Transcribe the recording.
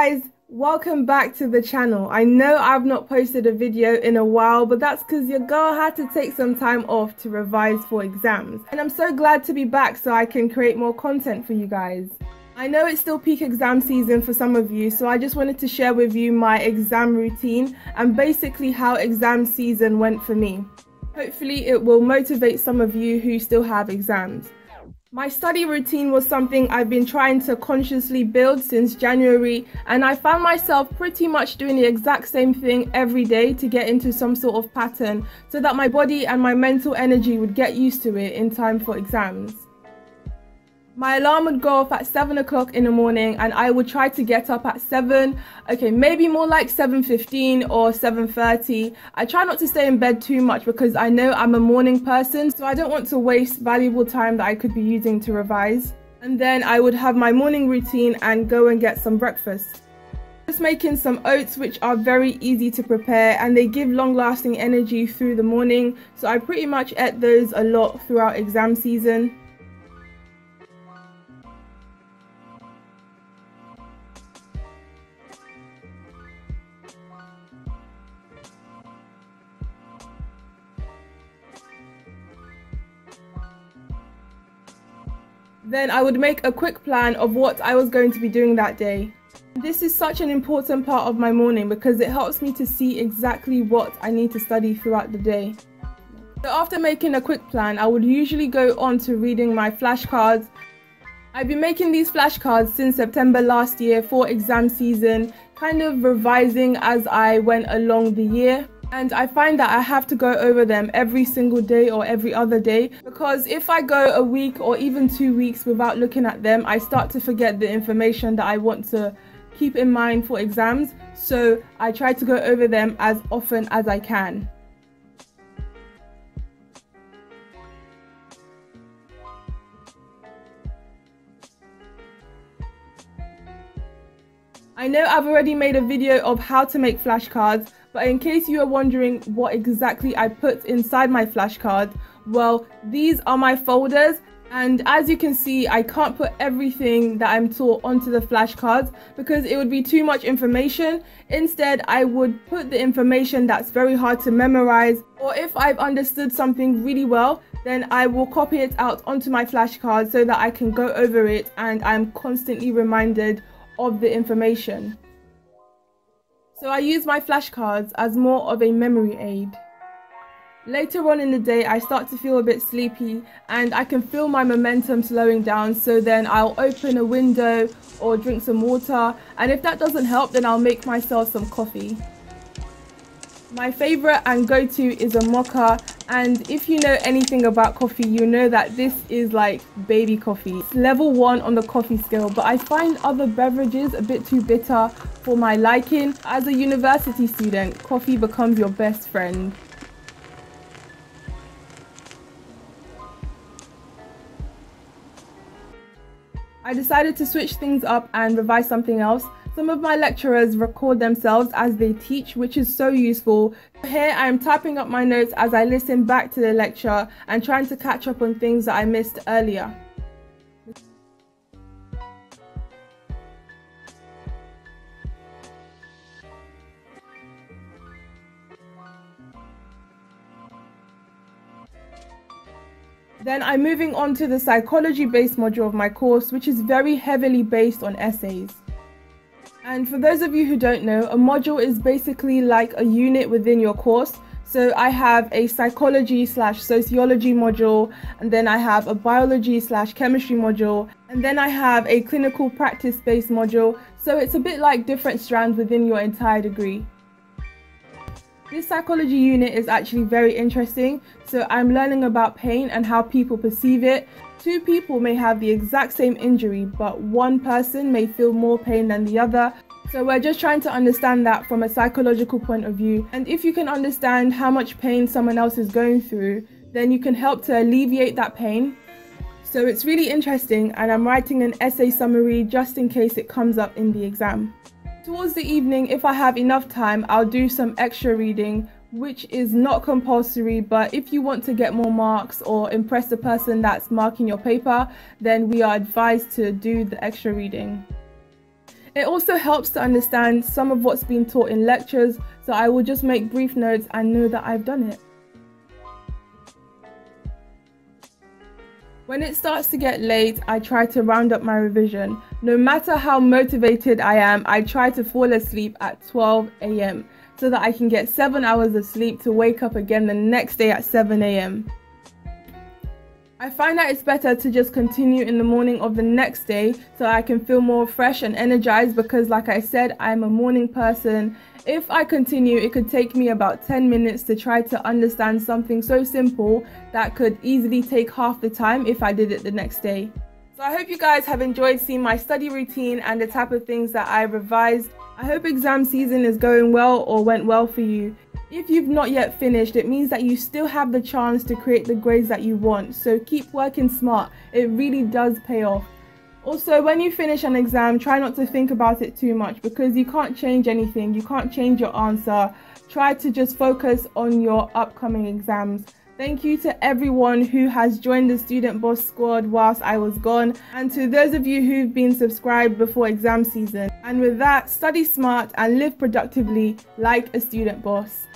guys, welcome back to the channel. I know I've not posted a video in a while, but that's because your girl had to take some time off to revise for exams. And I'm so glad to be back so I can create more content for you guys. I know it's still peak exam season for some of you, so I just wanted to share with you my exam routine and basically how exam season went for me. Hopefully it will motivate some of you who still have exams. My study routine was something I've been trying to consciously build since January, and I found myself pretty much doing the exact same thing every day to get into some sort of pattern so that my body and my mental energy would get used to it in time for exams. My alarm would go off at 7 o'clock in the morning and I would try to get up at 7, okay, maybe more like 7:15 or 7:30. I try not to stay in bed too much because I know I'm a morning person, so I don't want to waste valuable time that I could be using to revise. And then I would have my morning routine and go and get some breakfast. Just making some oats, which are very easy to prepare and they give long-lasting energy through the morning, so I pretty much ate those a lot throughout exam season. Then I would make a quick plan of what I was going to be doing that day. This is such an important part of my morning because it helps me to see exactly what I need to study throughout the day. So after making a quick plan, I would usually go on to reading my flashcards. I've been making these flashcards since September last year for exam season, kind of revising as I went along the year. And I find that I have to go over them every single day or every other day, because if I go a week or even 2 weeks without looking at them, I start to forget the information that I want to keep in mind for exams. So I try to go over them as often as I can. I know I've already made a video of how to make flashcards, but in case you are wondering what exactly I put inside my flashcard, well, these are my folders, and as you can see, I can't put everything that I'm taught onto the flashcards because it would be too much information. Instead, I would put the information that's very hard to memorize, or if I've understood something really well, then I will copy it out onto my flashcard so that I can go over it and I'm constantly reminded of the information. So I use my flashcards as more of a memory aid. Later on in the day, I start to feel a bit sleepy and I can feel my momentum slowing down, so then I'll open a window or drink some water, and if that doesn't help, then I'll make myself some coffee. My favorite and go-to is a mocha, and if you know anything about coffee, you know that this is like baby coffee. It's level 1 on the coffee scale, but I find other beverages a bit too bitter for my liking. As a university student, coffee becomes your best friend. I decided to switch things up and revise something else. Some of my lecturers record themselves as they teach, which is so useful. Here I am typing up my notes as I listen back to the lecture and trying to catch up on things that I missed earlier. Then I'm moving on to the psychology-based module of my course, which is very heavily based on essays. And for those of you who don't know, a module is basically like a unit within your course. So I have a psychology/sociology module, and then I have a biology/chemistry module, and then I have a clinical practice-based module. So it's a bit like different strands within your entire degree. This psychology unit is actually very interesting. So I'm learning about pain and how people perceive it. 2 people may have the exact same injury, but one person may feel more pain than the other. So we're just trying to understand that from a psychological point of view. And if you can understand how much pain someone else is going through, then you can help to alleviate that pain. So it's really interesting, and I'm writing an essay summary just in case it comes up in the exam. Towards the evening, if I have enough time, I'll do some extra reading, which is not compulsory, but if you want to get more marks or impress the person that's marking your paper, then we are advised to do the extra reading. It also helps to understand some of what's been taught in lectures, so I will just make brief notes and know that I've done it. When it starts to get late, I try to round up my revision. No matter how motivated I am, I try to fall asleep at 12 AM so that I can get 7 hours of sleep to wake up again the next day at 7 AM. I find that it's better to just continue in the morning of the next day so I can feel more fresh and energized because, like I said, I'm a morning person. If I continue, it could take me about 10 minutes to try to understand something so simple that could easily take half the time if I did it the next day. So I hope you guys have enjoyed seeing my study routine and the type of things that I revised. I hope exam season is going well or went well for you. If you've not yet finished, it means that you still have the chance to create the grades that you want. So keep working smart. It really does pay off. Also, when you finish an exam, try not to think about it too much because you can't change anything. You can't change your answer. Try to just focus on your upcoming exams. Thank you to everyone who has joined the Student Boss squad whilst I was gone, and to those of you who've been subscribed before exam season. And with that, study smart and live productively like a student boss.